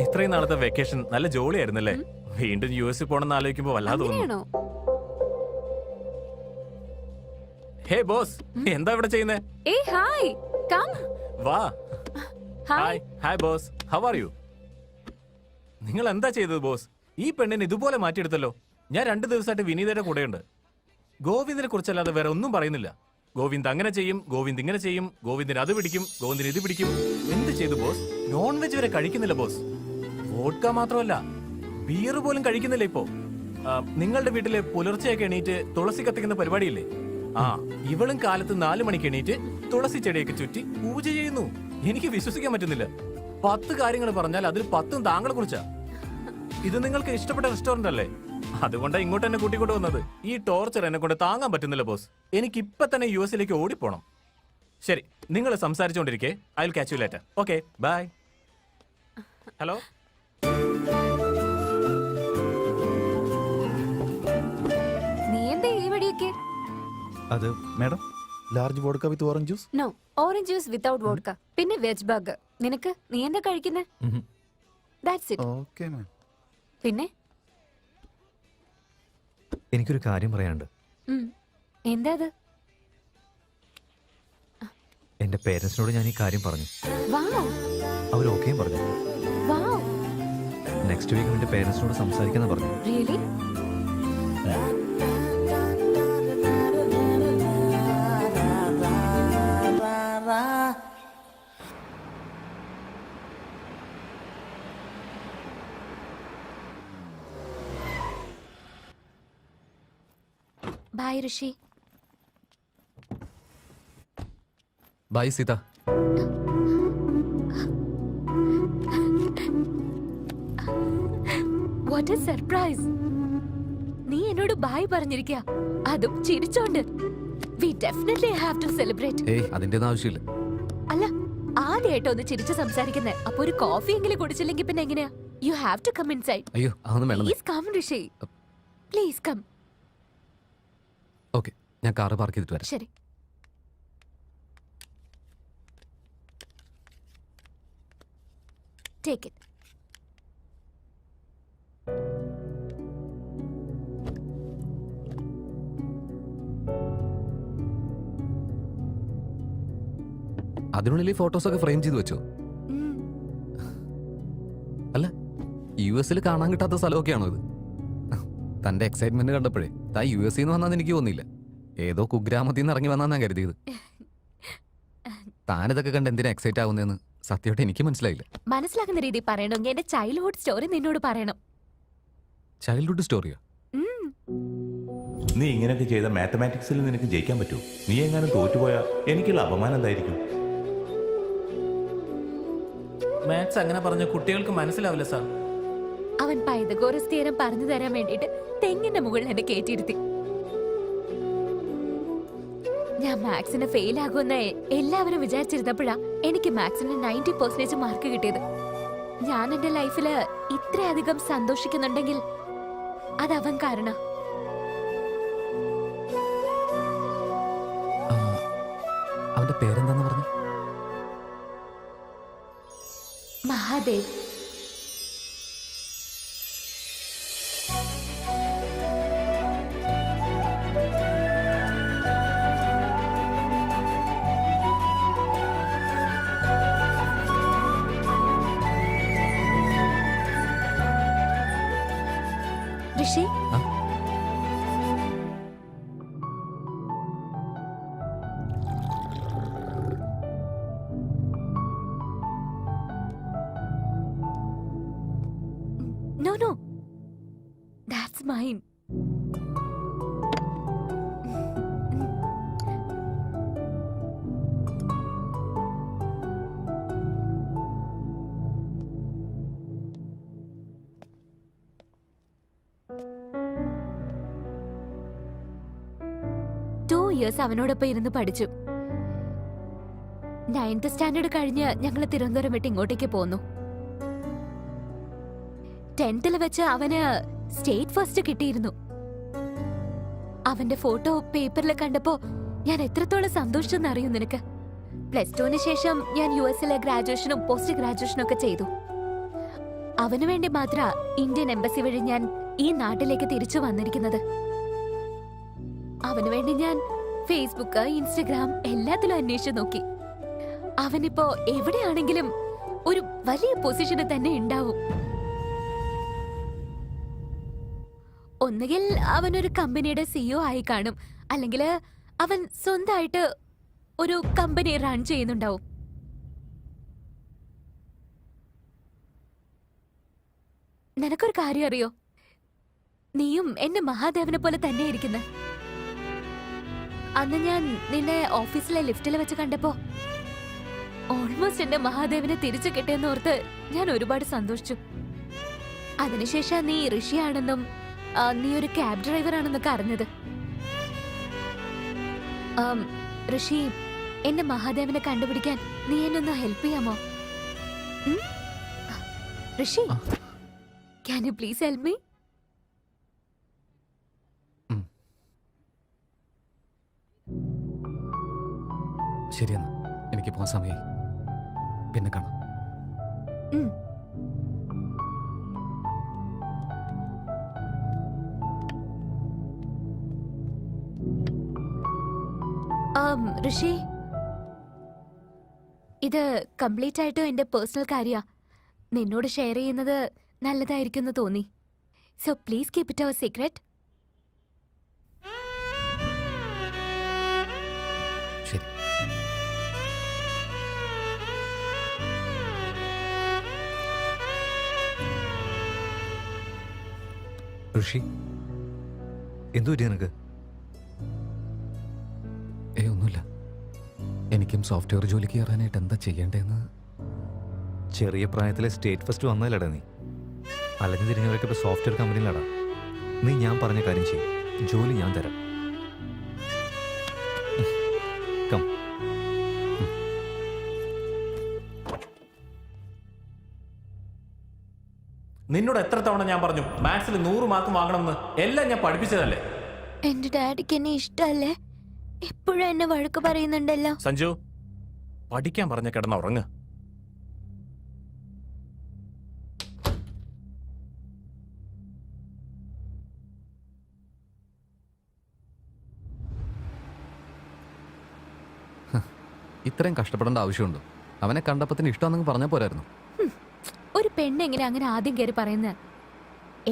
ഇത്രയും നാളത്തെ വെക്കേഷൻ നല്ല ജോളിയായിരുന്നല്ലേ? വീണ്ടും യുഎസ് പോണെന്ന് ആലോചിക്കുമ്പോ വല്ലാതെ തോന്നുന്നു. ഹേ ബോസ്, എന്താ ഇവിടെ ചെയ്യുന്നേ? വാ. Hi hi boss, how are you? നിങ്ങൾ എന്താ ചെയ്തത് ബോസ്? ഈ പെണ്ണിനെ ഇതുപോലെ മാറ്റിയെടുത്തല്ലോ. ഞാൻ 2 ദിവസമായിട്ട് വിനീതയുടെ കൂടെയുണ്ട്. ഗോവിന്ദിനെ കുറിച്ചല്ലാതെ വേറെ ഒന്നും പറയുന്നില്ല. ഗോവിന്ദ് അങ്ങനെ ചെയ്യും, ഗോവിന്ദ് ഇങ്ങനെ ചെയ്യും, ഗോവിന്ദിന് അത് പിടിക്കും, ഗോവിന്ദിന് ഇത് പിടിക്കും. എന്ത് ചെയ്തു ബോസ്? നോൺ വെജ് വരെ കഴിക്കുന്നില്ല ബോസ്. വോഡ്ക മാത്രമല്ല, ബിയർ പോലും കഴിക്കുന്നില്ല ഇപ്പോ. നിങ്ങളുടെ വീട്ടിലെ പുലർച്ചെയൊക്കെ എണീറ്റ് തുളസി കത്തിക്കുന്ന പരിപാടിയില്ലേ? ഇവളും കാലത്ത് 4 മണിക്ക് എണീറ്റ് തുളസി ചെടിയൊക്കെ ചുറ്റി പൂജ ചെയ്യുന്നു. എനിക്ക് വിശ്വസിക്കാൻ പറ്റുന്നില്ല. 10 കാര്യങ്ങൾ പറഞ്ഞാൽ അതിൽ 10ഉം താങ്കളെ കുറിച്ചാ. ഇത് നിങ്ങൾക്ക് ഇഷ്ടപ്പെട്ട റെസ്റ്റോറന്റ് അല്ലേ? അതുകൊണ്ടാണ് ഇങ്ങോട്ട് എന്നെ കൂട്ടിക്കൊണ്ട് വന്നത്. ഈ ടോർച്ചർ എന്നെ കൊണ്ട് താങ്ങാൻ പറ്റുന്നില്ല ബോസ്. എനിക്ക് ഇപ്പൊ തന്നെ യുഎസിലേക്ക് ഓടിപ്പോണം. ശരി, നിങ്ങൾ സംസാരിച്ചുകൊണ്ടിരിക്കെ I will catch you later. Okay, bye. Hello. നീ എന്താ ഈ വടിയൊക്കെ? അത് madam, large vodka with orange juice. No, orange juice without vodka. പിന്നെ വെജ് ബർഗർ. നിനക്ക്? നീ എന്താ കഴിക്കുന്നേ? That's it. Okay ma'am. പിന്നെ എനിക്കൊരു കാര്യം പറയാനുണ്ട്. എന്താ അത്? എന്റെ പേരൻസിനോട് ഞാൻ ഈ കാര്യം പറഞ്ഞു. വൗ. അവർ ഓക്കെയും പറഞ്ഞു. വൗ. നെക്സ്റ്റ് വീക്ക് എന്റെ പേരൻസിനോട് സംസാരിക്കാന്ന് പറഞ്ഞു. Really? Bye Rishi. Bye Sita. What a surprise. നീ എന്നോട് ബൈ പറഞ്ഞിരിക്കുക, അതും ചിരിച്ചോണ്ട്. We definitely have to celebrate. ഏയ്, അതിന്റെ ഒന്നും ആവശ്യമില്ല. അല്ല, ആദ്യമായിട്ട് ഒന്ന് ചിരിച്ച് സംസാരിക്കുന്നേ. അപ്പൊ ഒരു കോഫി എങ്കിലും കുടിച്ചില്ലെങ്കിൽ പിന്നെ എങ്ങനെയാ? You have to come inside. അയ്യോ, അതൊന്നും വേണം. Please come Rishi, please come. Okay, ഞാൻ കാറ് പാർക്ക് ചെയ്തിട്ട് വരാം. ശരി. Take it. അതിനുള്ളിൽ ഈ ഫോട്ടോസൊക്കെ ഫ്രെയിം ചെയ്ത് വെച്ചോ? അല്ല, യുഎസിൽ കാണാൻ കിട്ടാത്ത സ്ഥലമൊക്കെയാണോ ഇത്? തന്റെ എക്സൈറ്റ്മെന്റ് കണ്ടപ്പോഴേ താൻ യുഎസിൽ നിന്ന് വന്നാന്ന് എനിക്ക് തോന്നിയില്ല. ഏതോ കുഗ്രാമത്തിൽ നിന്ന് ഇറങ്ങി വന്നാ ഞാൻ കരുതിയത്. താനിതൊക്കെ കണ്ട് എന്തിനാ എക്സൈറ്റ് ആവുന്നതെന്ന് സത്യമായിട്ട് എനിക്ക് മനസ്സിലായില്ല. മനസ്സിലാക്കുന്ന രീതി പറയണമെങ്കിൽ എന്റെ ചൈൽഡ്ഹുഡ് സ്റ്റോറി നിന്നോട് പറയണം. ചൈൽഡ്ഹുഡ് സ്റ്റോറിയോ? നീ ഇങ്ങനെയൊക്കെ ചെയ്ത മാത്തമാറ്റിക്സിൽ നിനക്ക് ജയിക്കാൻ പറ്റൂ? നീ എങ്ങാനും തോറ്റുപോയാ എനിക്കുള്ള അപമാനം എന്തായിരിക്കും? മാത്സ് അങ്ങനെ പറഞ്ഞ കുട്ടികൾക്ക് മനസ്സിലാവില്ല സാർ. അവൻ പൈതഗോറസ് തിയറം പറഞ്ഞു തരാൻ വേണ്ടിട്ട് തെങ്ങിന്റെ മുകളിൽ എന്നെ കയറ്റിയിരുത്തി. ഞാൻ മാത്സിന് ഫെയിൽ ആകുമെന്ന് എല്ലാവരും വിചാരിച്ചിരുന്നപ്പോഴാ എനിക്ക് മാത്സിന് 90% മാർക്ക് കിട്ടിയത്. ഞാൻ എന്റെ ലൈഫില് ഇത്രയധികം സന്തോഷിക്കുന്നുണ്ടെങ്കിൽ അത് അവൻ കാരണം. അവന്റെ പേരെന്താന്ന് പറഞ്ഞു? മഹാദേവ്. ഋഷി, no, that's mine. years അവനോടൊപ്പം ഇരുന്ന് പഠിച്ചു. 9th സ്റ്റാൻഡേർഡ് കഴിഞ്ഞ് ഞങ്ങൾ തിരുവനന്തപുരം വിട്ട് ഇങ്ങോട്ടേക്ക് പോന്നു. 10th വെച്ച് അവന് സ്റ്റേറ്റ് ഫസ്റ്റ് കിട്ടിയിരുന്നു. അവന്റെ ഫോട്ടോ പേപ്പറിൽ കണ്ടപ്പോ ഞാൻ എത്രത്തോളം സന്തോഷിച്ചെന്ന് അറിയൂ നിനക്ക്. +2 ശേഷം ഞാൻ യുഎസിലെ ഗ്രാജുവേഷനും പോസ്റ്റ് ഗ്രാജുവേഷനും ഒക്കെ ചെയ്തു. അവനു വേണ്ടി മാത്ര ഇന്ത്യൻ എംബസി വഴി ഞാൻ ഈ നാട്ടിലേക്ക് തിരിച്ചു വന്നിരിക്കുന്നത്. അവനു വേണ്ടി ഞാൻ ഫേസ്ബുക്ക്, ഇൻസ്റ്റഗ്രാം എല്ലാത്തിലും അന്വേഷിച്ചു നോക്കി. അവനിപ്പോ എവിടെയാണെങ്കിലും ഒരു വലിയ പൊസിഷന് തന്നെ ഉണ്ടാവും. ഒന്നുകിൽ അവനൊരു കമ്പനിയുടെ സിഇഒ ആയി കാണും, അല്ലെങ്കിൽ അവൻ സ്വന്തമായിട്ട് ഒരു കമ്പനി റൺ ചെയ്യുന്നുണ്ടാവും. നിനക്കൊരു കാര്യം അറിയോ? നീയും എന്റെ മഹാദേവനെ പോലെ തന്നെ ഇരിക്കുന്ന. അന്ന് ഞാൻ നിന്നെ ഓഫീസിലെ ലിഫ്റ്റിൽ വെച്ച് കണ്ടപ്പോ ഓൾമോസ്റ്റ് എന്റെ മഹാദേവനെ തിരിച്ചു കിട്ടിയെന്ന് ഓർത്ത് ഞാൻ ഒരുപാട് സന്തോഷിച്ചു. അതിനുശേഷം നീ ഋഷിയാണെന്നും നീ ഒരു ക്യാബ് ഡ്രൈവർ ആണെന്നൊക്കെ അറിഞ്ഞത്. ഋഷി, എന്റെ മഹാദേവനെ കണ്ടുപിടിക്കാൻ നീ എന്നെ ഒന്ന് ഹെൽപ്പ് ചെയ്യാമോ? Rishi, can you please help me? ശരിയെന്നാ, എനിക്ക് പോകാൻ സമയമായി. പിന്നെ കാണാം. ഋഷി, ഇത് കംപ്ലീറ്റ് ആയിട്ടും എന്റെ പേഴ്സണൽ കാര്യ. നിന്നോട് ഷെയർ ചെയ്യുന്നത് നല്ലതായിരിക്കും എന്ന് തോന്നി. So please keep it our secret. ശരി. ഋഷി, എന്തു പറ്റി നിനക്ക്? ഒന്നുമില്ല. എനിക്കും സോഫ്റ്റ്വെയർ ജോലിക്ക് കയറാനായിട്ട് എന്താ ചെയ്യേണ്ടതെന്ന്. ചെറിയ പ്രായത്തിലെ സ്റ്റേറ്റ് ഫസ്റ്റ് വന്നതല്ലടാ നീ. അലഞ്ഞു തിരിഞ്ഞവരൊക്കെ ഇപ്പോൾ സോഫ്റ്റ്വെയർ കമ്പനിയിലാടാ. നീ ഞാൻ പറഞ്ഞ കാര്യം ചെയ്യും, ജോലി ഞാൻ തരാം. കം. നിന്നോട് എത്ര തവണ ഞാൻ പറഞ്ഞു മാത്സിൽ 100 മാർക്ക് വാങ്ങണമെന്ന്? എല്ലാം ഞാൻ പഠിപ്പിച്ചതല്ലേ. എന്റെ ഡാഡിക്ക് എന്നെ ഇഷ്ടല്ലേ? എപ്പോഴും എന്നെ വഴക്ക് പറയുന്നുണ്ടല്ലോ. സഞ്ജു, പഠിക്കാൻ പറഞ്ഞ കിടന്ന ഉറങ്ങ്. ഇത്രയും കഷ്ടപ്പെടേണ്ട ആവശ്യമുണ്ടോ? അവനെ കണ്ടപ്പത്തിന് ഇഷ്ടമാണെന്ന് പറഞ്ഞാൽ പോരായിരുന്നു. ഒരു പെണ്ണെങ്ങനെ അങ്ങനെ ആദ്യം കയറി പറയുന്നത്?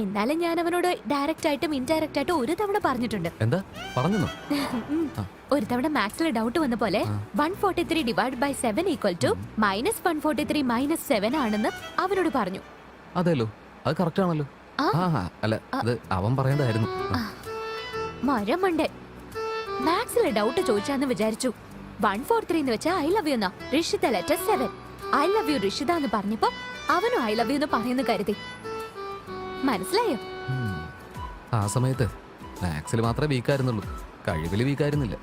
എന്നാലും ഞാൻ അവനോട് ഡയറക്റ്റ് ആയിട്ടും ഇൻഡയറക്റ്റ് ആയിട്ടും ഒരു തവണ പറഞ്ഞിട്ടുണ്ട്. എന്താ പറഞ്ഞു? ഒരു തവണ മാത്സിലെ ഡൗട്ട് വന്ന പോലെ 143 ഡിവൈഡ് ബൈ 7 ഈക്വൽ ടു -143 - 7 ആണെന്ന് അവനോട് പറഞ്ഞു. അതേലോ, അത് കറക്റ്റ് ആണല്ലോ. അല്ല, അത് അവൻ പറയേണ്ടതായിരുന്നു. മരമണ്ടൻ. മാത്സിലെ ഡൗട്ട് ചോദിച്ചാന്ന് വിചാരിച്ചു. 143 എന്ന് വെച്ചാൽ ഐ ലവ് യു എന്നാ. Rishitha letter 7. I love you Rishitha എന്ന് പറഞ്ഞപ്പോ അവനും ഐ ലവ് യു എന്ന് പറയുന്നു കരുതി. മനസ്സിലായോ? ആ സമയത്ത് മാത്സിൽ മാത്രമേ വീക്കായിരുന്നുള്ളൂ, കഴിവിൽ വീക്കായിരുന്നില്ല.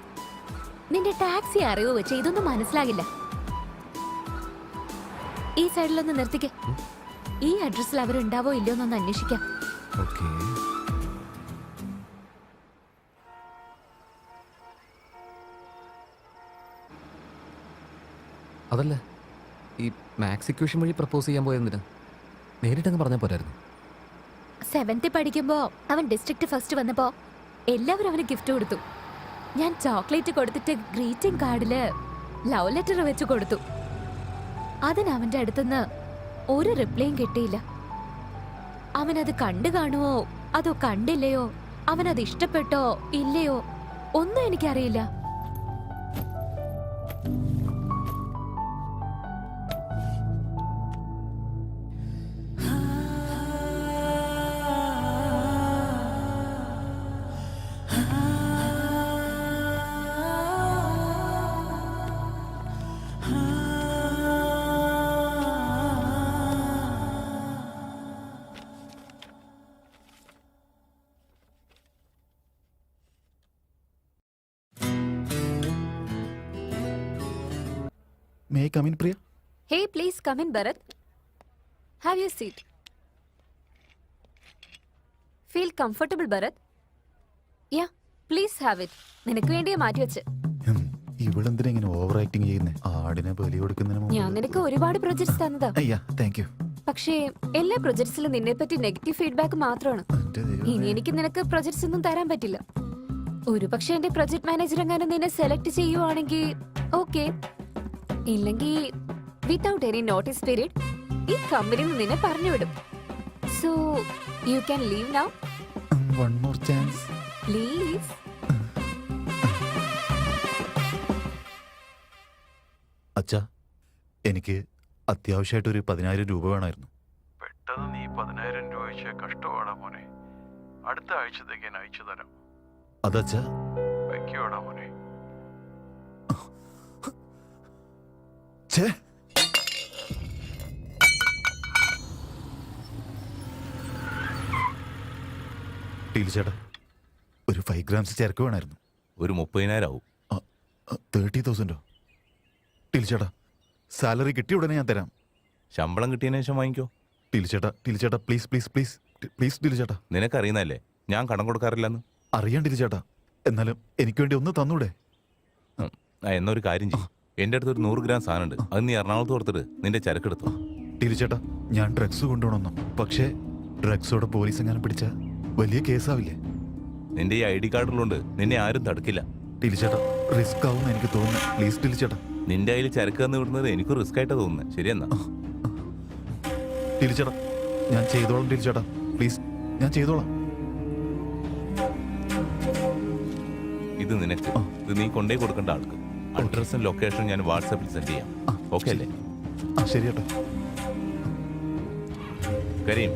നിന്റെ ടാക്സി അറിവ് വെച്ച് ഇതൊന്നും മനസ്സിലാകില്ല. ഈ സൈഡിലൊന്ന് നിർത്തിക്കേ. ഈ അഡ്രസ്സിൽ അവരുണ്ടാവോ ഇല്ലയോ എന്നൊന്ന് അന്വേഷിക്കാം. ഓക്കേ. അതല്ല, ഈ മാത്സ് ഇക്വേഷൻ വഴി പ്രപ്പോസ് ചെയ്യാൻ പോയതിന് നേരിട്ടങ്ങ് പറഞ്ഞാൽ പോരായിരുന്നു? 7th പഠിക്കുമ്പോ അവൻ ഡിസ്ട്രിക്ട് ഫസ്റ്റ് വന്നപ്പോ എല്ലാവരും അവന് ഗിഫ്റ്റ് കൊടുത്തു. ഞാൻ ചോക്ലേറ്റ് കൊടുത്തിട്ട് ഗ്രീറ്റിംഗ് കാർഡില് ലവ് ലെറ്റർ വെച്ച് കൊടുത്തു. അതിന് അവന്റെ അടുത്തുനിന്ന് ഒരു റിപ്ലൈയും കിട്ടിയില്ല. അവനത് കണ്ടു കാണുവോ അതോ കണ്ടില്ലയോ, അവനത് ഇഷ്ടപ്പെട്ടോ ഇല്ലയോ ഒന്നും എനിക്കറിയില്ല. May I come in, Priya? Hey, please come in, Bharat. Have your seat. Feel comfortable, Bharat? Yeah, please have it. നിനക്ക് വേണ്ടിയാ മാറ്റി വെച്ച്. ഇവളെന്തിനാ ഇങ്ങനെ ഓവർ ആക്ടിങ് ചെയ്യുന്നേ? ആടിനെ ബലി കൊടുക്കുന്നതിന് മുമ്പ്. ഞാൻ നിനക്ക് ഒരുപാട് പ്രൊജക്ട്സ് തന്നതാ. അയ്യാ, താങ്ക് യു. പക്ഷേ എല്ലാ പ്രൊജക്ട്സിലും നിന്നെ പറ്റി നെഗറ്റീവ് ഫീഡ്ബാക്ക് മാത്രമാണ്. എന്റെ ദൈവമേ. ഇനി എനിക്ക് നിനക്ക് പ്രൊജക്ട്സ് ഒന്നും തരാൻ പറ്റില്ല. ഒരു പക്ഷെ എന്റെ പ്രൊജക്ട് മാനേജർ എങ്ങാനും നിന്നെ സെലക്ട് ചെയ്യുവാണെങ്കിൽ ഓക്കെ, ഇല്ലെങ്കിൽ വിത്തൗട്ട് എനി നോട്ടീസ് പീരീഡ് ഈ കമ്പനിയിൽ നിന്ന് നിന്നെ പറഞ്ഞുവിടും. So you can leave now One more chance. Please. അച്ഛാ, എനിക്ക് അത്യാവശ്യമായിട്ട് ഒരു 10,000 രൂപ വേണമായിരുന്നു. പെട്ടെന്ന് നീ 10,000 രൂപ വെച്ച കഷ്ടമാടാ മോനെ. അടുത്ത ആഴ്ചത്തേക്ക് ഞാൻ അയച്ചു തരാം. അതച്ഛാ, വയ്ക്കോടാ മോനെ. ഛേ, ടീലു ചേട്ടാ, ഒരു 5 grams ചരക്ക് വേണമായിരുന്നു. ഒരു 30,000 ആവും. 30,000. ടീലു ചേട്ടാ, സാലറി കിട്ടിയ ഉടനെ ഞാൻ തരാം. ശമ്പളം കിട്ടിയതിനു ശേഷം വാങ്ങിക്കോ. ടീലു ചേട്ടാ, പ്ലീസ് പ്ലീസ് പ്ലീസ് പ്ലീസ് ടീലു ചേട്ടാ. നിനക്കറിയുന്നല്ലേ ഞാൻ കടം കൊടുക്കാറില്ലെന്ന്. അറിയാൻ ടീലു ചേട്ടാ, എന്നാലും എനിക്ക് വേണ്ടി ഒന്ന് തന്നൂടെ? എന്നൊരു കാര്യം ചെയ്യും. എൻ്റെ അടുത്ത് ഒരു 100 ഗ്രാം സാധനമുണ്ട്. അത് നീ എറണാകുളത്ത് കൊടുത്തിട്ട് നിന്റെ ചരക്കെടുത്തു. ടീലു ചേട്ടാ, ഞാൻ ഡ്രഗ്സ് കൊണ്ടുപോകണമെന്നും, പക്ഷേ ഡ്രഗ്സോടെ പോലീസ് എങ്ങനെ പിടിച്ച വലിയ കേസാവില്ലേ? നിന്റെ ഈ ID കാർഡിലുണ്ട്, നിന്നെ ആരും തടുക്കില്ല. ടീലു ചേട്ടാ, റിസ്ക് ആവും എനിക്ക് തോന്നുന്നു. പ്ലീസ് ടീലു ചേട്ടാ. നിന്റെ കയ്യിൽ ചരക്ക് തന്നു വിടുന്നത് എനിക്ക് റിസ്ക് ആയിട്ടാ തോന്നുന്നത്. ശരിയെന്നാ ടീലു ചേട്ടാ, ഞാൻ ചെയ്തോളാം ടീലു ചേട്ടാ, പ്ലീസ്, ഞാൻ ചെയ്തോളാം. ഇത് നിനക്ക്. ഇത് നീ കൊണ്ടേ കൊടുക്കേണ്ട ആൾക്ക്. അഡ്രസ്സും ലൊക്കേഷനും ഞാൻ വാട്സാപ്പിൽ സെൻഡ് ചെയ്യാം. ഓക്കെ അല്ലേ? ശരി ചേട്ടാ. കരീം,